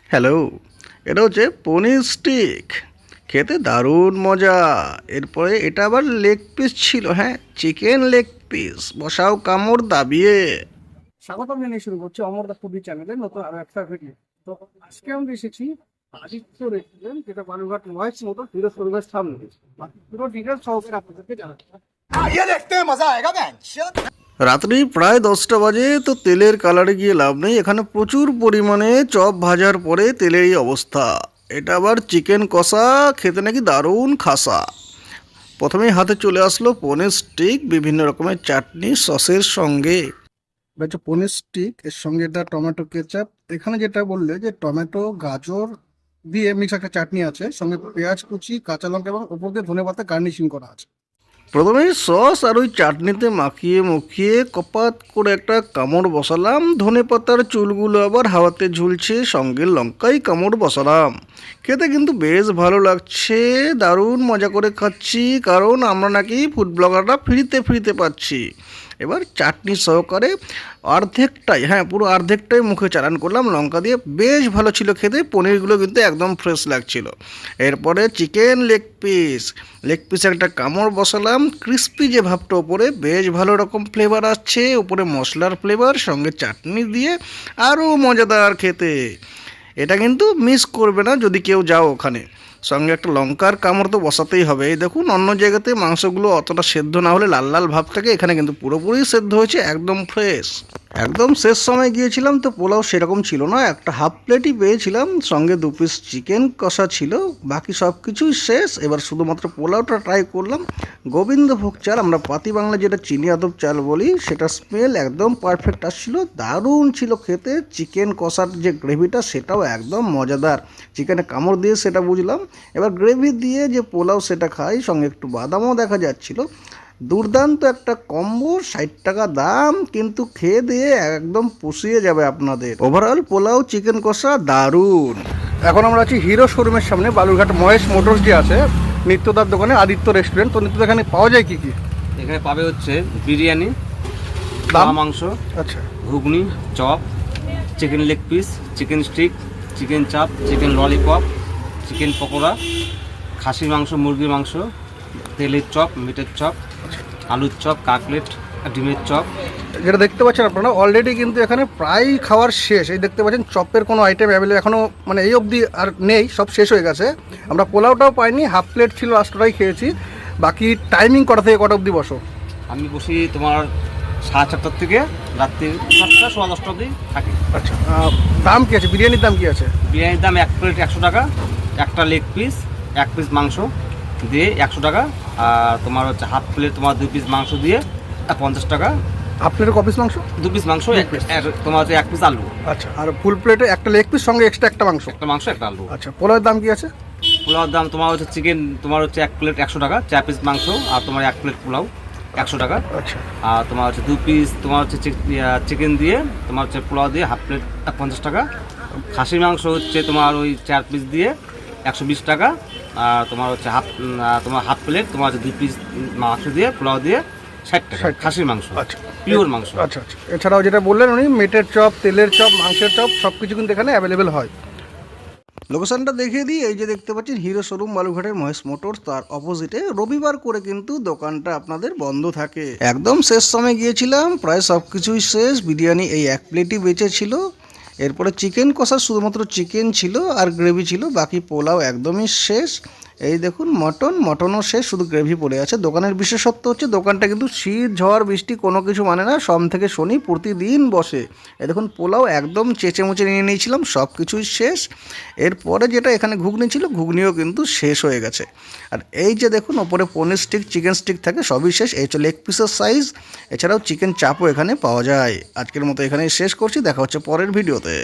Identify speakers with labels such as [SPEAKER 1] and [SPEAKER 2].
[SPEAKER 1] Hello, এটা হচ্ছে পনির stick. খেতে দারুণ মজা। এরপরে এটা আবার লেগ পিস ছিল, হ্যাঁ, চিকেন লেগ পিস। বসাও কামড় দাবিয়ে।
[SPEAKER 2] স্বাগতম জানিয়ে শুরু করছি অমর দা ফুডি চ্যানেলে নতুন আরো একটা ভিডিও। তো আজকে আমরা এসেছি আদিত্য রেস্টুরেন্ট, যেটা বালুরঘাট মহেশ মোটর হিরো শোরুমের সামনে। বাকি পুরো ডিটেলস সহকারে আপনাদেরকে জানাচ্ছি।
[SPEAKER 3] ये देखते हैं मजा आएगा मैं।
[SPEAKER 1] রাত্রি প্রায় 10টা বাজে, তো তেলের কালারে গিয়ে লাভ নেই। এখানে প্রচুর পরিমাণে চপ ভাজার পরে তেলের এই অবস্থা। এটা আবার চিকেন কষা, খেতে নাকি দারুণ খাসা। প্রথমেই হাতে চলে আসলো পনির স্টিক বিভিন্ন রকমের চাটনি সসের সঙ্গে। এটা হচ্ছে পনির স্টিক, এর সঙ্গে এটা টমেটো কেচাপ। এখানে যেটা বললে যে টমেটো গাজর দিয়ে মিক্স একটা চাটনি আছে, সঙ্গে পেঁয়াজ কুচি, কাঁচা লঙ্কা এবং ওপর দিয়ে ধনেপাতা গার্নিশিং করা আছে। প্রথমেই সস আর ওই চাটনিতে মাখিয়ে মুখিয়ে কপাত করে একটা কামড় বসালাম। ধনেপাতার চুলগুলো আবার হাওয়াতে ঝুলছে, সঙ্গে লঙ্কাই কামড় বসালাম। খেতে কিন্তু বেশ ভালো লাগছে, দারুণ মজা করে খাচ্ছি, কারণ আমরা নাকি ফুড ব্লগাররা ফ্রিতে ফ্রিতে পাচ্ছি। এবার চাটনি সহকারে অর্ধেকটাই, হ্যাঁ পুরো অর্ধেকটাই মুখে চালান করলাম লঙ্কা দিয়ে। বেশ ভালো ছিল খেতে, পনিরগুলো কিন্তু একদম ফ্রেশ লাগছিল। এরপরে চিকেন লেগ পিসে একটা কামড় বসালাম। ক্রিস্পি যে ভাবটা ওপরে, বেশ ভালো রকম ফ্লেভার আসছে, ওপরে মশলার ফ্লেভার, সঙ্গে চাটনি দিয়ে আরও মজাদার খেতে। এটা কিন্তু মিস করবে না যদি কেউ যাও ওখানে। সঙ্গে একটা লঙ্কার কামড় তো বসাতেই হবে। এই দেখুন, অন্য জায়গাতে মাংসগুলো অতটা সেদ্ধ না হলে লাল লাল ভাব থাকে, এখানে কিন্তু পুরোপুরি সেদ্ধ হয়েছে, একদম ফ্রেশ। একদম শেষ সময় গিয়েছিলাম তো পোলাও সেরকম ছিল না, একটা হাফ প্লেটই পেয়েছিলাম, সঙ্গে 2 পিস চিকেন কষা ছিল। বাকি সব কিছুই শেষ। এবার শুধুমাত্র পোলাওটা ট্রাই করলাম। গোবিন্দভোগ চাল, আমরা পাতি বাংলা যেটা চিনি আদব চাল বলি, সেটা স্মেল একদম পারফেক্ট আসছিল, দারুণ ছিল খেতে। চিকেন কষার যে গ্রেভিটা সেটাও একদম মজাদার। চিকেনে কামড় দিয়ে সেটা বুঝলাম। এবার গ্রেভি দিয়ে যে পোলাও সেটা খাই, সঙ্গে একটু বাদামও দেখা যাচ্ছিল। দুর্দান্ত একটা কম্বো, 60 টাকা দাম, কিন্তু খেয়ে দিয়ে একদম পুষিয়ে যাবে আপনাদের। ওভারঅল পোলাও চিকেন কষা দারুণ। এখন আমরা আছি হিরো শোরুমের সামনে, বালুরঘাট মহেশ মোটরস যে আছে, নিত্যদার দোকানে আদিত্য রেস্টুরেন্ট। তো নিত্য এখানে পাওয়া যায় কি কি?
[SPEAKER 4] এখানে পাবে হচ্ছে বিরিয়ানি,
[SPEAKER 1] দাম?
[SPEAKER 4] মাংস,
[SPEAKER 1] আচ্ছা,
[SPEAKER 4] ঘুগনি, chop, chicken leg piece, chicken stick, chicken chaap, chicken lollipop, chicken pakora, খাসির মাংস, মুরগির মাংস, তেলের চপ, মিটের চপ, আলুর চপ, কাটলেট, ডিমের চপ।
[SPEAKER 1] যেটা দেখতে পাচ্ছেন আপনারা অলরেডি কিন্তু এখানে প্রায় খাওয়ার শেষ। এই দেখতে পাচ্ছেন চপের কোনো আইটেম অ্যাভেলেবল এখনও মানে এই অবধি আর নেই, সব শেষ হয়ে গেছে। আমরা পোলাওটাও পাইনি, হাফ প্লেট ছিল, লাস্টটাই খেয়েছি। বাকি টাইমিং কটা থেকে কটা অবধি বসো?
[SPEAKER 4] আমি বসি তোমার 4:30 থেকে রাত্রি 7টা 10:15 অবধি থাকি।
[SPEAKER 1] আচ্ছা, দাম কি আছে? বিরিয়ানির দাম কি আছে?
[SPEAKER 4] বিরিয়ানির দাম 1 প্লেট 100 টাকা, একটা লেগ পিস, 1 পিস মাংস দিয়ে 100 টাকা, আর তোমার হচ্ছে হাফ প্লেট তোমার 2 পিস মাংস দিয়ে 50 টাকা।
[SPEAKER 1] হাফ প্লেটের কপিস মাংস?
[SPEAKER 4] 2 পিস মাংস, তোমার হচ্ছে 1 পিস আলু।
[SPEAKER 1] আচ্ছা, আর ফুল প্লেটে একটা লেগ পিস, সঙ্গে এক্সট্রা একটা মাংস?
[SPEAKER 4] একটা মাংস, একটা আলু।
[SPEAKER 1] আচ্ছা, পোলাওয়ের দাম কি আছে?
[SPEAKER 4] পোলাওর দাম তোমার হচ্ছে চিকেন তোমার হচ্ছে 1 প্লেট 100 টাকা, 4 পিস মাংস, আর তোমার 1 প্লেট পোলাও 100 টাকা।
[SPEAKER 1] আচ্ছা,
[SPEAKER 4] আর তোমার হচ্ছে 2 পিস তোমার হচ্ছে চিকেন দিয়ে তোমার হচ্ছে পোলাও দিয়ে হাফ প্লেট 50 টাকা। খাসির মাংস হচ্ছে তোমার ওই 4 পিস দিয়ে 120 টাকা। আর তোমার হচ্ছে তোমার হাফ প্লেট তোমার হচ্ছে 2 পিস মাংস দিয়ে পোলাও দিয়ে 60 টাকা।
[SPEAKER 1] 60
[SPEAKER 4] খাসির মাংস,
[SPEAKER 1] আচ্ছা,
[SPEAKER 4] পিওর মাংস।
[SPEAKER 1] আচ্ছা আচ্ছা। এছাড়াও যেটা বললেন উনি, মেটের চপ, তেলের চপ, মাংসের চপ, সব কিছু কিন্তু এখানে অ্যাভেলেবেল হয়। লোকেশনটা দেখিয়ে দিই। এই যে দেখতে পাচ্ছেন হিরো শোরুম বালুঘাটের মহেশ মোটরস, তার অপোজিটে। রবিবার করে কিন্তু দোকানটা আপনাদের বন্ধ থাকে। একদম শেষ সময় গিয়েছিলাম, প্রায় সব কিছুই শেষ। বিরিয়ানি এই 1 প্লেটই বেঁচে ছিল। এরপরে চিকেন কষা শুধুমাত্র চিকেন ছিল আর গ্রেভি ছিল, বাকি পোলাও একদমই শেষ। এই দেখুন মটনও শেষ, শুধু গ্রেভি পড়ে আছে। দোকানের বিশেষত্ব হচ্ছে দোকানটা কিন্তু শীত ঝড় বৃষ্টি কোনো কিছু মানে না, সোম থেকে শনি প্রতিদিন বসে। এই দেখুন পোলাও একদম চেঁচে মুচে নিয়ে নিয়েছিলাম, সব কিছুই শেষ। এরপরে যেটা এখানে ঘুগনি ছিল, ঘুগনিও কিন্তু শেষ হয়ে গেছে। আর এই যে দেখুন ওপরে পনির স্টিক, চিকেন স্টিক থাকে, সবই শেষ। এই হচ্ছে লেগ পিসের সাইজ। এছাড়াও চিকেন চাপও এখানে পাওয়া যায়। আজকের মতো এখানেই শেষ করছি, দেখা হচ্ছে পরের ভিডিওতে।